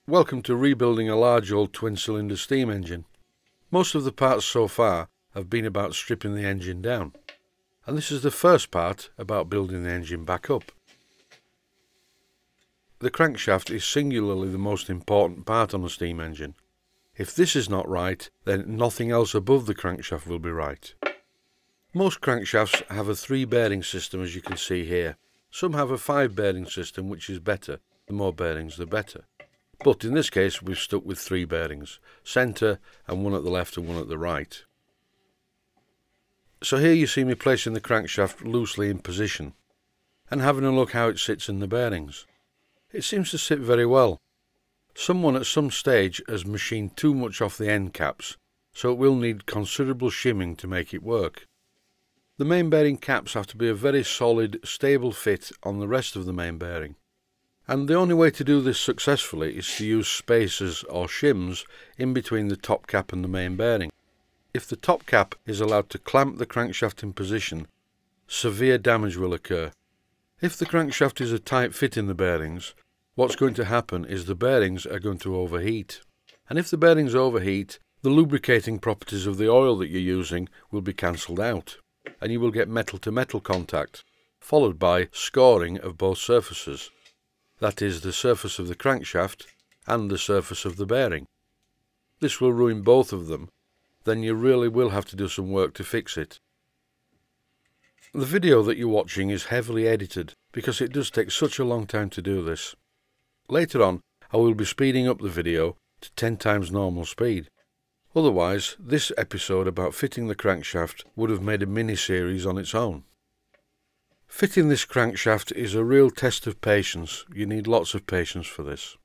Welcome to rebuilding a large old twin-cylinder steam engine. Most of the parts so far have been about stripping the engine down, and this is the first part about building the engine back up. The crankshaft is singularly the most important part on a steam engine. If this is not right, then nothing else above the crankshaft will be right. Most crankshafts have a 3-bearing system, as you can see here. Some have a 5-bearing system, which is better. The more bearings, the better. But in this case, we've stuck with 3 bearings, centre and one at the left and one at the right. So here you see me placing the crankshaft loosely in position and having a look how it sits in the bearings. It seems to sit very well. Someone at some stage has machined too much off the end caps, so it will need considerable shimming to make it work. The main bearing caps have to be a very solid, stable fit on the rest of the main bearing. And the only way to do this successfully is to use spacers or shims in between the top cap and the main bearing. If the top cap is allowed to clamp the crankshaft in position, severe damage will occur. If the crankshaft is a tight fit in the bearings, what's going to happen is the bearings are going to overheat. And if the bearings overheat, the lubricating properties of the oil that you're using will be cancelled out, and you will get metal-to-metal contact, followed by scoring of both surfaces. That is, the surface of the crankshaft and the surface of the bearing. This will ruin both of them. Then you really will have to do some work to fix it. The video that you're watching is heavily edited because it does take such a long time to do this. Later on, I will be speeding up the video to 10 times normal speed. Otherwise, this episode about fitting the crankshaft would have made a mini-series on its own. Fitting this crankshaft is a real test of patience. You need lots of patience for this.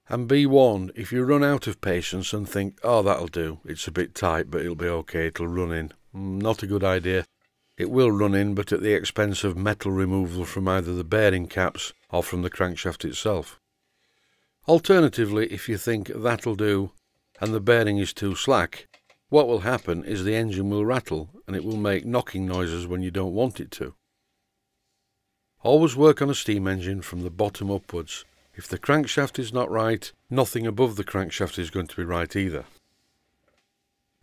And be warned, if you run out of patience and think, oh, that'll do, it's a bit tight but it'll be okay, it'll run in. Not a good idea. It will run in, but at the expense of metal removal from either the bearing caps or from the crankshaft itself. Alternatively, if you think that'll do and the bearing is too slack, what will happen is the engine will rattle and it will make knocking noises when you don't want it to. Always work on a steam engine from the bottom upwards. If the crankshaft is not right, nothing above the crankshaft is going to be right either.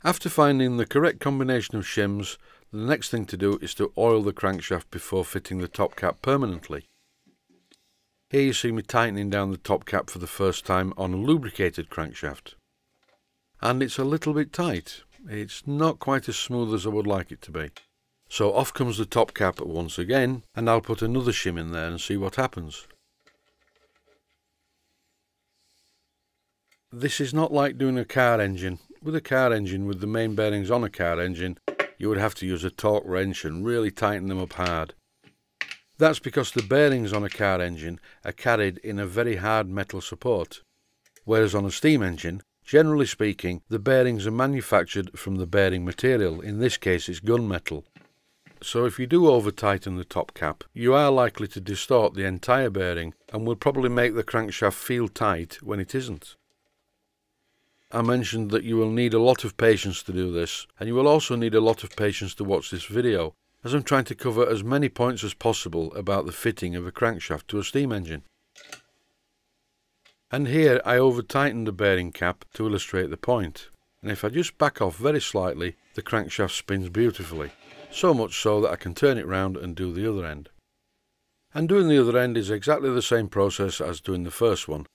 After finding the correct combination of shims, the next thing to do is to oil the crankshaft before fitting the top cap permanently. Here you see me tightening down the top cap for the first time on a lubricated crankshaft. And it's a little bit tight. It's not quite as smooth as I would like it to be. So off comes the top cap once again, and I'll put another shim in there and see what happens. This is not like doing a car engine. With a car engine, with the main bearings on a car engine, you would have to use a torque wrench and really tighten them up hard. That's because the bearings on a car engine are carried in a very hard metal support, whereas on a steam engine, generally speaking, the bearings are manufactured from the bearing material. In this case, it's gunmetal. So if you do over-tighten the top cap, you are likely to distort the entire bearing and will probably make the crankshaft feel tight when it isn't. I mentioned that you will need a lot of patience to do this, and you will also need a lot of patience to watch this video, as I'm trying to cover as many points as possible about the fitting of a crankshaft to a steam engine. And here I over-tightened the bearing cap to illustrate the point, and if I just back off very slightly, the crankshaft spins beautifully. So much so that I can turn it round and do the other end. And doing the other end is exactly the same process as doing the first one.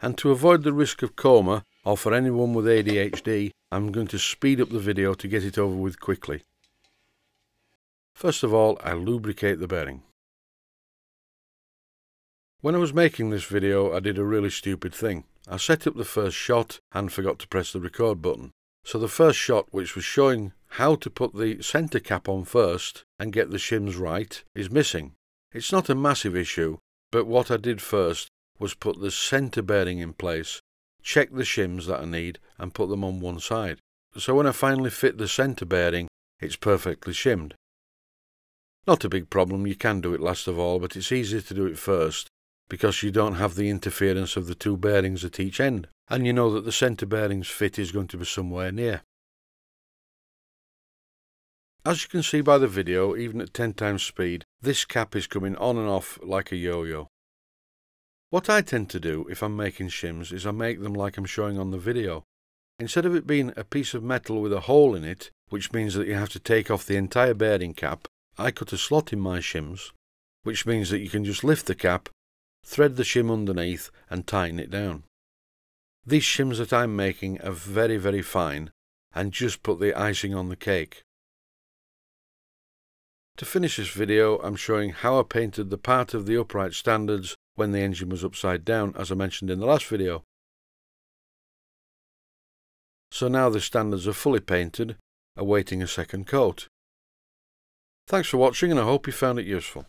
And to avoid the risk of coma, or for anyone with ADHD, I'm going to speed up the video to get it over with quickly. First of all, I lubricate the bearing. When I was making this video, I did a really stupid thing. I set up the first shot and forgot to press the record button. So the first shot, which was showing how to put the centre cap on first and get the shims right, is missing. It's not a massive issue, but what I did first was put the centre bearing in place, check the shims that I need and put them on one side. So when I finally fit the centre bearing, it's perfectly shimmed. Not a big problem, you can do it last of all, but it's easier to do it first because you don't have the interference of the 2 bearings at each end, and you know that the centre bearing's fit is going to be somewhere near. As you can see by the video, even at 10 times speed, this cap is coming on and off like a yo-yo. What I tend to do if I'm making shims is I make them like I'm showing on the video. Instead of it being a piece of metal with a hole in it, which means that you have to take off the entire bearing cap, I cut a slot in my shims, which means that you can just lift the cap, thread the shim underneath and tighten it down. These shims that I'm making are very, very fine and just put the icing on the cake. To finish this video, I'm showing how I painted the part of the upright standards when the engine was upside down, as I mentioned in the last video. So now the standards are fully painted, awaiting a second coat. Thanks for watching, and I hope you found it useful.